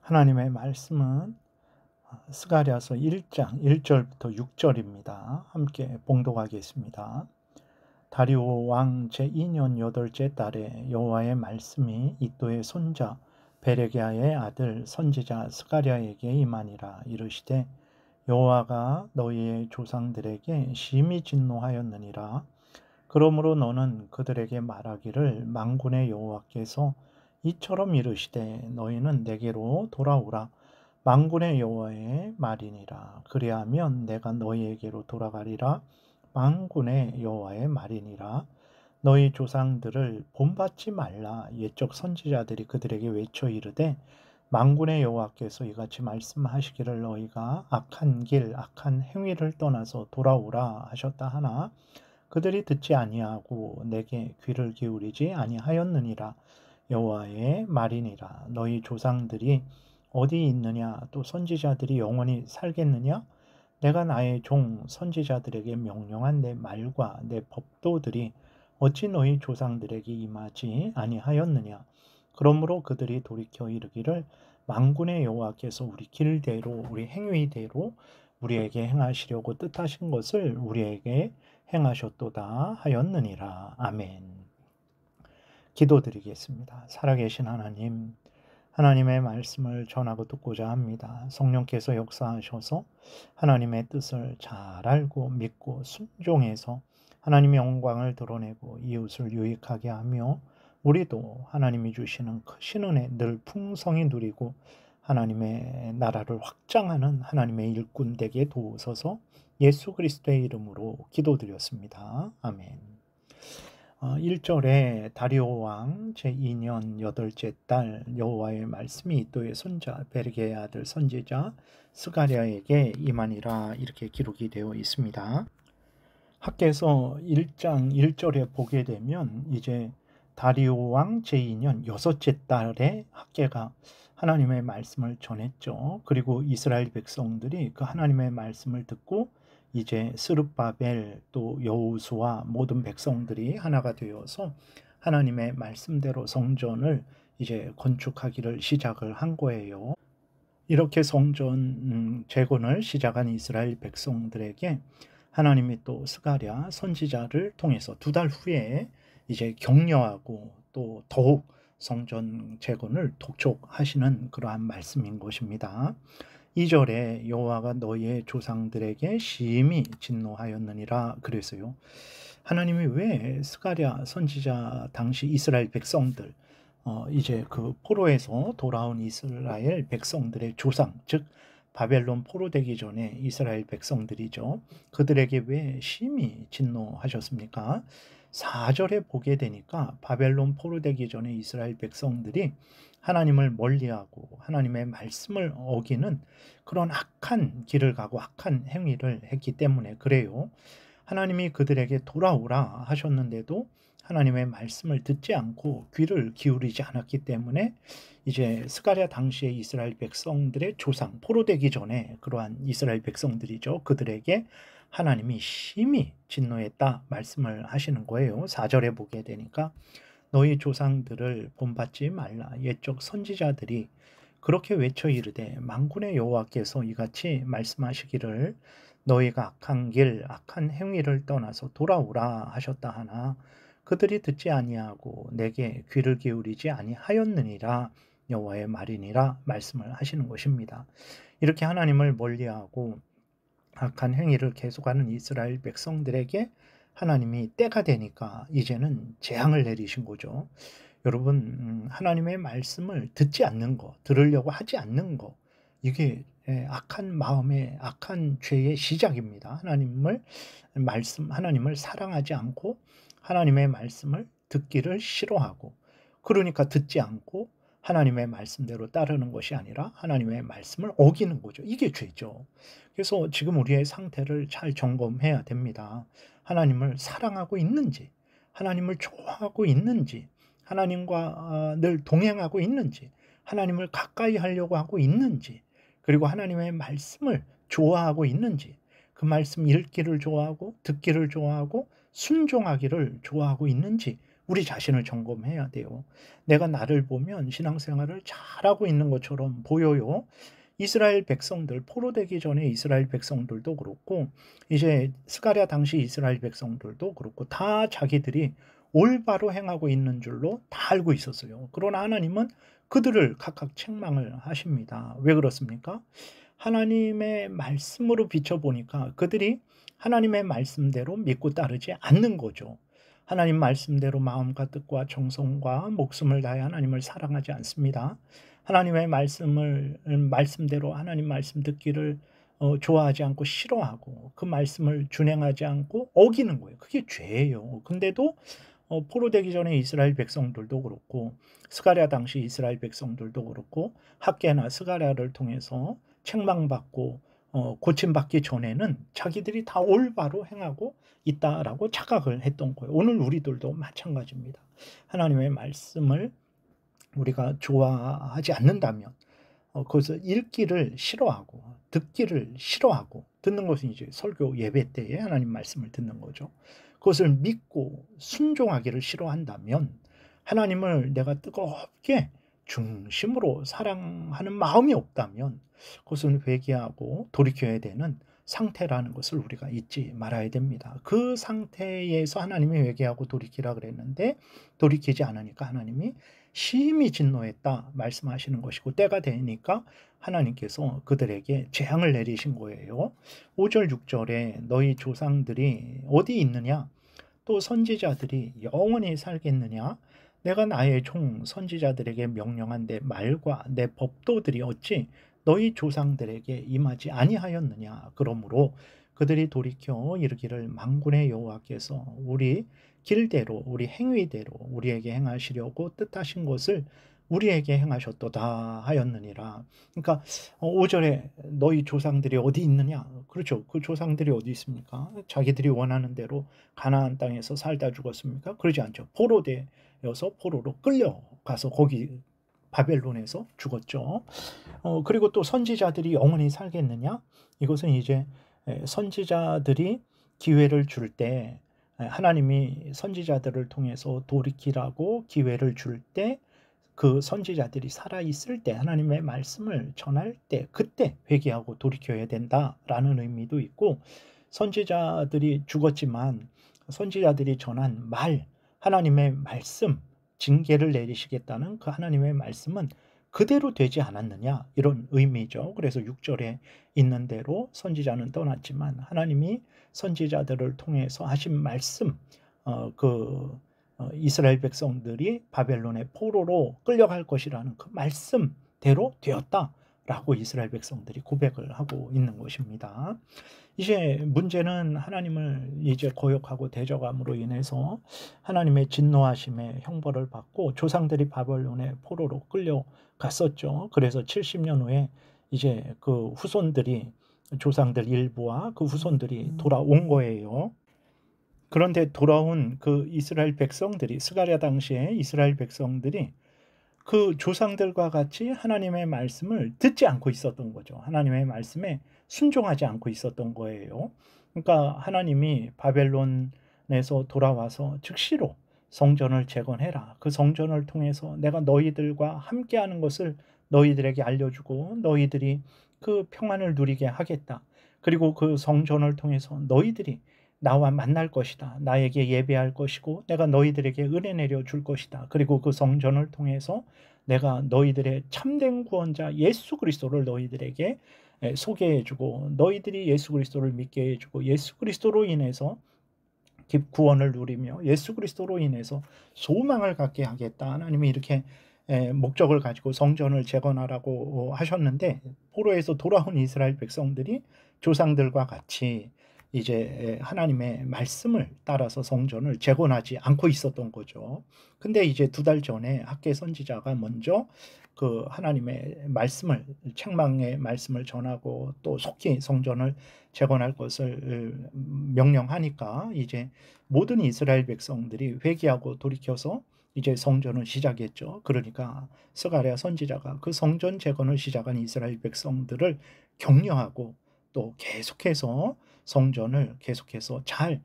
하나님의 말씀은 스가랴서 1장 1절부터 6절입니다. 함께 봉독하겠습니다. 다리오 왕 제2년 8째 달에 여호와의 말씀이 이도의 손자 베레기야의 아들 선지자 스가랴에게 임하니라. 이르시되 여호와가 너희의 조상들에게 심히 진노하였느니라. 그러므로 너는 그들에게 말하기를 만군의 여호와께서 이처럼 이르시되 너희는 내게로 돌아오라. 만군의 여호와의 말이니라. 그리하면 내가 너희에게로 돌아가리라. 만군의 여호와의 말이니라. 너희 조상들을 본받지 말라. 옛적 선지자들이 그들에게 외쳐 이르되 만군의 여호와께서 이같이 말씀하시기를 너희가 악한 길 악한 행위를 떠나서 돌아오라 하셨다 하나 그들이 듣지 아니하고 내게 귀를 기울이지 아니하였느니라. 여호와의 말이니라. 너희 조상들이 어디 있느냐? 또 선지자들이 영원히 살겠느냐? 내가 나의 종 선지자들에게 명령한 내 말과 내 법도들이 어찌 너희 조상들에게 임하지 아니하였느냐? 그러므로 그들이 돌이켜 이르기를 만군의 여호와께서 우리 길대로 우리 행위대로 우리에게 행하시려고 뜻하신 것을 우리에게 행하셨도다 하였느니라. 아멘. 기도드리겠습니다. 살아계신 하나님, 하나님의 말씀을 전하고 듣고자 합니다. 성령께서 역사하셔서 하나님의 뜻을 잘 알고 믿고 순종해서 하나님의 영광을 드러내고 이웃을 유익하게 하며 우리도 하나님이 주시는 크신 은혜 늘 풍성히 누리고 하나님의 나라를 확장하는 하나님의 일꾼 되게 도우소서. 예수 그리스도의 이름으로 기도드렸습니다. 아멘. 1절에 다리오 왕 제2년 8째 달 여호와의 말씀이 이도의 손자 베르게의 아들 선지자 스가랴에게 임하니라. 이렇게 기록이 되어 있습니다. 학개서 1장 1절에 보게 되면 이제 다리오 왕 제2년 6째 달에 학개가 하나님의 말씀을 전했죠. 그리고 이스라엘 백성들이 그 하나님의 말씀을 듣고 이제 스룹바벨 또 여호수아 모든 백성들이 하나가 되어서 하나님의 말씀대로 성전을 이제 건축하기를 시작을 한 거예요. 이렇게 성전 재건을 시작한 이스라엘 백성들에게 하나님이 또 스가랴 선지자를 통해서 2달 후에 이제 격려하고 또 더욱 성전 재건을 독촉하시는 그러한 말씀인 것입니다. 2절에 여호와가 너희의 조상들에게 심히 진노하였느니라 그랬어요. 하나님이 왜 스가랴 선지자 당시 이스라엘 백성들 이제 그 포로에서 돌아온 이스라엘 백성들의 조상 즉 바벨론 포로되기 전에 이스라엘 백성들이죠. 그들에게 왜 심히 진노하셨습니까? 4절에 보게 되니까 바벨론 포로되기 전에 이스라엘 백성들이 하나님을 멀리하고 하나님의 말씀을 어기는 그런 악한 길을 가고 악한 행위를 했기 때문에 그래요. 하나님이 그들에게 돌아오라 하셨는데도 하나님의 말씀을 듣지 않고 귀를 기울이지 않았기 때문에 이제 스가랴 당시의 이스라엘 백성들의 조상 포로되기 전에 그러한 이스라엘 백성들이죠. 그들에게 하나님이 심히 진노했다 말씀을 하시는 거예요. 4절에 보게 되니까 너희 조상들을 본받지 말라. 옛적 선지자들이 그렇게 외쳐 이르되 만군의 여호와께서 이같이 말씀하시기를 너희가 악한 길 악한 행위를 떠나서 돌아오라 하셨다 하나 그들이 듣지 아니하고 내게 귀를 기울이지 아니하였느니라. 여호와의 말이니라 말씀을 하시는 것입니다. 이렇게 하나님을 멀리하고 악한 행위를 계속하는 이스라엘 백성들에게 하나님이 때가 되니까 이제는 재앙을 내리신 거죠. 여러분 하나님의 말씀을 듣지 않는 거, 들으려고 하지 않는 거 이게 악한 마음의 악한 죄의 시작입니다. 하나님을 사랑하지 않고 하나님의 말씀을 듣기를 싫어하고 그러니까 듣지 않고 하나님의 말씀대로 따르는 것이 아니라 하나님의 말씀을 어기는 거죠. 이게 죄죠. 그래서 지금 우리의 상태를 잘 점검해야 됩니다. 하나님을 사랑하고 있는지, 하나님을 좋아하고 있는지, 하나님과 늘 동행하고 있는지, 하나님을 가까이 하려고 하고 있는지, 그리고 하나님의 말씀을 좋아하고 있는지, 그 말씀 읽기를 좋아하고 듣기를 좋아하고 순종하기를 좋아하고 있는지 우리 자신을 점검해야 돼요. 내가 나를 보면 신앙생활을 잘하고 있는 것처럼 보여요. 이스라엘 백성들, 포로되기 전에 이스라엘 백성들도 그렇고 이제 스가랴 당시 이스라엘 백성들도 그렇고 다 자기들이 올바로 행하고 있는 줄로 다 알고 있었어요. 그러나 하나님은 그들을 각각 책망을 하십니다. 왜 그렇습니까? 하나님의 말씀으로 비춰보니까 그들이 하나님의 말씀대로 믿고 따르지 않는 거죠. 하나님 말씀대로 마음과 뜻과 정성과 목숨을 다해 하나님을 사랑하지 않습니다. 하나님의 말씀대로 하나님 말씀 듣기를 좋아하지 않고 싫어하고 그 말씀을 준행하지 않고 어기는 거예요. 그게 죄예요. 근데도 포로되기 전에 이스라엘 백성들도 그렇고 스가랴 당시 이스라엘 백성들도 그렇고 학개나 스가랴를 통해서 책망받고 고침받기 전에는 자기들이 다 올바로 행하고 있다라고 착각을 했던 거예요. 오늘 우리들도 마찬가지입니다. 하나님의 말씀을 우리가 좋아하지 않는다면 그것을 읽기를 싫어하고 듣기를 싫어하고 듣는 것은 이제 설교 예배 때에 하나님 말씀을 듣는 거죠. 그것을 믿고 순종하기를 싫어한다면 하나님을 내가 뜨겁게 중심으로 사랑하는 마음이 없다면 그것은 회개하고 돌이켜야 되는 상태라는 것을 우리가 잊지 말아야 됩니다. 그 상태에서 하나님이 회개하고 돌이키라 그랬는데 돌이키지 않으니까 하나님이 심히 진노했다 말씀하시는 것이고 때가 되니까 하나님께서 그들에게 재앙을 내리신 거예요. 5절 6절에 너희 조상들이 어디 있느냐? 또 선지자들이 영원히 살겠느냐? 내가 나의 종 선지자들에게 명령한 내 말과 내 법도들이 어찌 너희 조상들에게 임하지 아니하였느냐? 그러므로 그들이 돌이켜 이르기를 만군의 여호와께서 우리 길대로 우리 행위대로 우리에게 행하시려고 뜻하신 것을 우리에게 행하셨도다 하였느니라. 그러니까 5절에 너희 조상들이 어디 있느냐? 그렇죠. 그 조상들이 어디 있습니까? 자기들이 원하는 대로 가나안 땅에서 살다 죽었습니까? 그러지 않죠. 포로되어서 포로로 끌려가서 거기 바벨론에서 죽었죠. 그리고 또 선지자들이 영원히 살겠느냐? 이것은 이제 선지자들이 기회를 줄 때 하나님이 선지자들을 통해서 돌이키라고 기회를 줄 때 그 선지자들이 살아있을 때 하나님의 말씀을 전할 때 그때 회개하고 돌이켜야 된다라는 의미도 있고 선지자들이 죽었지만 선지자들이 전한 말 하나님의 말씀 징계를 내리시겠다는 그 하나님의 말씀은 그대로 되지 않았느냐 이런 의미죠. 그래서 6절에 있는 대로 선지자는 떠났지만 하나님이 선지자들을 통해서 하신 말씀 이스라엘 백성들이 바벨론의 포로로 끌려갈 것이라는 그 말씀대로 되었다라고 이스라엘 백성들이 고백을 하고 있는 것입니다. 이제 문제는 하나님을 이제 거역하고 대적함으로 인해서 하나님의 진노하심의 형벌을 받고 조상들이 바벨론의 포로로 끌려갔었죠. 그래서 70년 후에 이제 그 후손들이 조상들 일부와 그 후손들이 돌아온 거예요. 그런데 돌아온 그 이스라엘 백성들이 스가랴 당시에 이스라엘 백성들이 그 조상들과 같이 하나님의 말씀을 듣지 않고 있었던 거죠. 하나님의 말씀에 순종하지 않고 있었던 거예요. 그러니까 하나님이 바벨론에서 돌아와서 즉시로 성전을 재건해라. 그 성전을 통해서 내가 너희들과 함께하는 것을 너희들에게 알려주고 너희들이 그 평안을 누리게 하겠다. 그리고 그 성전을 통해서 너희들이 나와 만날 것이다. 나에게 예배할 것이고 내가 너희들에게 은혜 내려줄 것이다. 그리고 그 성전을 통해서 내가 너희들의 참된 구원자 예수 그리스도를 너희들에게 소개해주고 너희들이 예수 그리스도를 믿게 해주고 예수 그리스도로 인해서 구원을 누리며 예수 그리스도로 인해서 소망을 갖게 하겠다. 하나님이 이렇게 목적을 가지고 성전을 재건하라고 하셨는데 포로에서 돌아온 이스라엘 백성들이 조상들과 같이 이제 하나님의 말씀을 따라서 성전을 재건하지 않고 있었던 거죠. 근데 이제 2달 전에 학개 선지자가 먼저 그 하나님의 말씀을 책망의 말씀을 전하고 또 속히 성전을 재건할 것을 명령하니까 이제 모든 이스라엘 백성들이 회개하고 돌이켜서 이제 성전을 시작했죠. 그러니까 스가랴 선지자가 그 성전 재건을 시작한 이스라엘 백성들을 격려하고 또 계속해서 성전을 계속해서 잘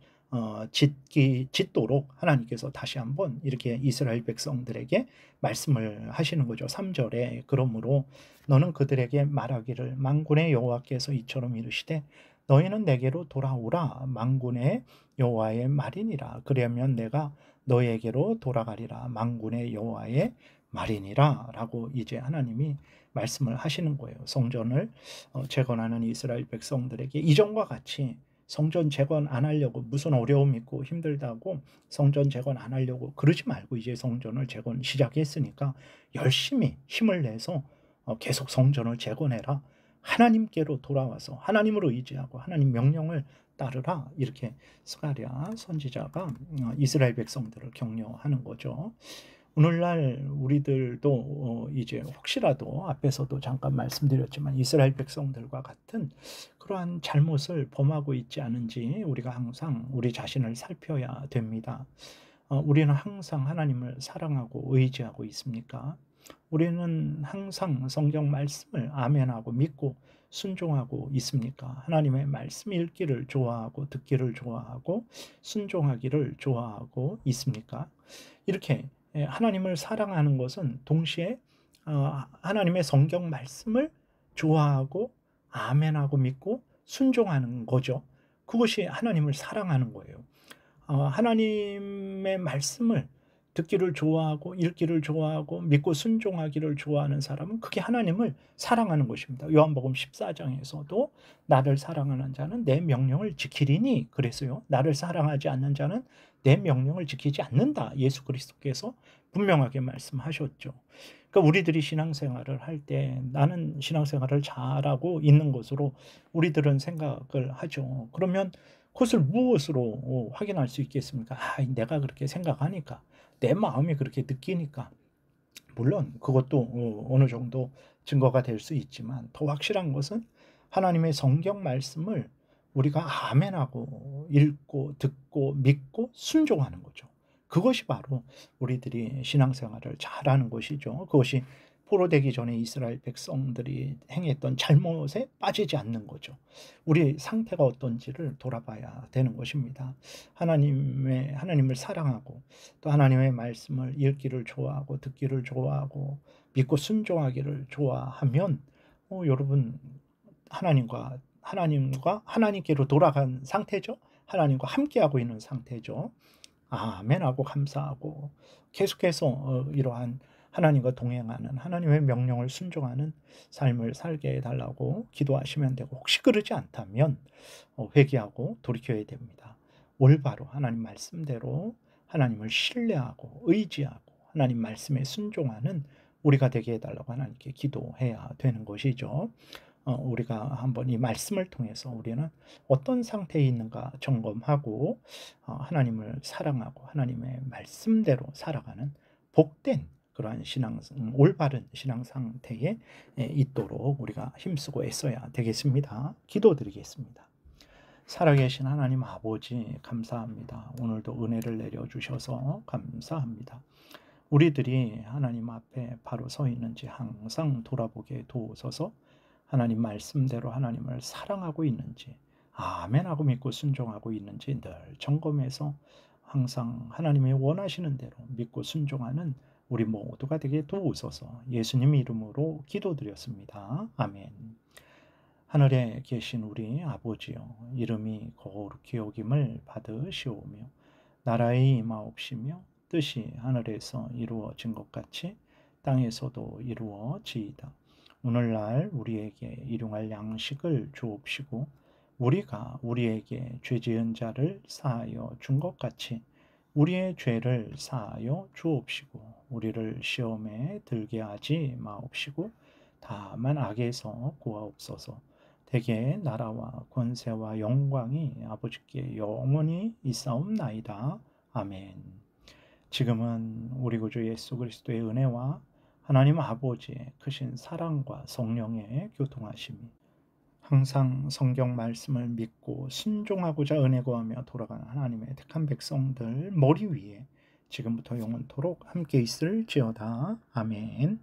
짓도록 하나님께서 다시 한번 이렇게 이스라엘 백성들에게 말씀을 하시는 거죠. 3절에 그러므로 너는 그들에게 말하기를 만군의 여호와께서 이처럼 이르시되 너희는 내게로 돌아오라 만군의 여호와의 말이니라 그러면 내가 너희에게로 돌아가리라 만군의 여호와의 말이니라 라고 이제 하나님이 말씀을 하시는 거예요. 성전을 재건하는 이스라엘 백성들에게 이전과 같이 성전 재건 안 하려고 무슨 어려움 있고 힘들다고 성전 재건 안 하려고 그러지 말고 이제 성전을 재건 시작했으니까 열심히 힘을 내서 계속 성전을 재건해라. 하나님께로 돌아와서 하나님을 의지하고 하나님 명령을 따르라. 이렇게 스가랴 선지자가 이스라엘 백성들을 격려하는 거죠. 오늘날 우리들도 이제 혹시라도 앞에서도 잠깐 말씀드렸지만 이스라엘 백성들과 같은 그러한 잘못을 범하고 있지 않은지 우리가 항상 우리 자신을 살펴야 됩니다. 우리는 항상 하나님을 사랑하고 의지하고 있습니까? 우리는 항상 성경 말씀을 아멘하고 믿고 순종하고 있습니까? 하나님의 말씀 읽기를 좋아하고 듣기를 좋아하고 순종하기를 좋아하고 있습니까? 이렇게 하나님을 사랑하는 것은 동시에 하나님의 성경 말씀을 좋아하고 아멘하고 믿고 순종하는 거죠. 그것이 하나님을 사랑하는 거예요. 하나님의 말씀을 듣기를 좋아하고 읽기를 좋아하고 믿고 순종하기를 좋아하는 사람은 그게 하나님을 사랑하는 것입니다. 요한복음 14장에서도 나를 사랑하는 자는 내 명령을 지키리니 그랬어요. 나를 사랑하지 않는 자는 내 명령을 지키지 않는다. 예수 그리스도께서 분명하게 말씀하셨죠. 그러니까 우리들이 신앙생활을 할 때 나는 신앙생활을 잘하고 있는 것으로 우리들은 생각을 하죠. 그러면 그것을 무엇으로 확인할 수 있겠습니까? 내가 그렇게 생각하니까 내 마음이 그렇게 느끼니까 물론 그것도 어느 정도 증거가 될 수 있지만 더 확실한 것은 하나님의 성경 말씀을 우리가 아멘하고 읽고 듣고 믿고 순종하는 거죠. 그것이 바로 우리들이 신앙생활을 잘하는 것이죠. 그것이 포로되기 전에 이스라엘 백성들이 행했던 잘못에 빠지지 않는 거죠. 우리 상태가 어떤지를 돌아봐야 되는 것입니다. 하나님을 사랑하고 또 하나님의 말씀을 읽기를 좋아하고 듣기를 좋아하고 믿고 순종하기를 좋아하면 여러분 하나님과 하나님께로 돌아간 상태죠. 하나님과 함께하고 있는 상태죠. 아멘하고 감사하고 계속해서 이러한 하나님과 동행하는 하나님의 명령을 순종하는 삶을 살게 해달라고 기도하시면 되고 혹시 그러지 않다면 회개하고 돌이켜야 됩니다. 올바로 하나님 말씀대로 하나님을 신뢰하고 의지하고 하나님 말씀에 순종하는 우리가 되게 해달라고 하나님께 기도해야 되는 것이죠. 우리가 한번 이 말씀을 통해서 우리는 어떤 상태에 있는가 점검하고 하나님을 사랑하고 하나님의 말씀대로 살아가는 복된 그러한 올바른 신앙 상태에 있도록 우리가 힘쓰고 애써야 되겠습니다. 기도드리겠습니다. 살아계신 하나님 아버지 감사합니다. 오늘도 은혜를 내려주셔서 감사합니다. 우리들이 하나님 앞에 바로 서 있는지 항상 돌아보게 도우소서. 하나님 말씀대로 하나님을 사랑하고 있는지 아멘하고 믿고 순종하고 있는지 늘 점검해서 항상 하나님이 원하시는 대로 믿고 순종하는 우리 모두가 되게 도우소서. 예수님 이름으로 기도드렸습니다. 아멘. 하늘에 계신 우리 아버지여 이름이 거룩히 여김을 받으시오며 나라의 임하옵시며 뜻이 하늘에서 이루어진 것 같이 땅에서도 이루어지이다. 오늘날 우리에게 일용할 양식을 주옵시고 우리가 우리에게 죄 지은 자를 사하여 준 것 같이 우리의 죄를 사하여 주옵시고 우리를 시험에 들게 하지 마옵시고 다만 악에서 구하옵소서. 대개 나라와 권세와 영광이 아버지께 영원히 있사옵나이다. 아멘. 지금은 우리 구주 예수 그리스도의 은혜와 하나님 아버지의 크신 사랑과 성령의 교통하심이 항상 성경 말씀을 믿고 순종하고자 은혜 구하며 돌아가는 하나님의 택한 백성들 머리 위에 지금부터 영원토록 함께 있을지어다. 아멘.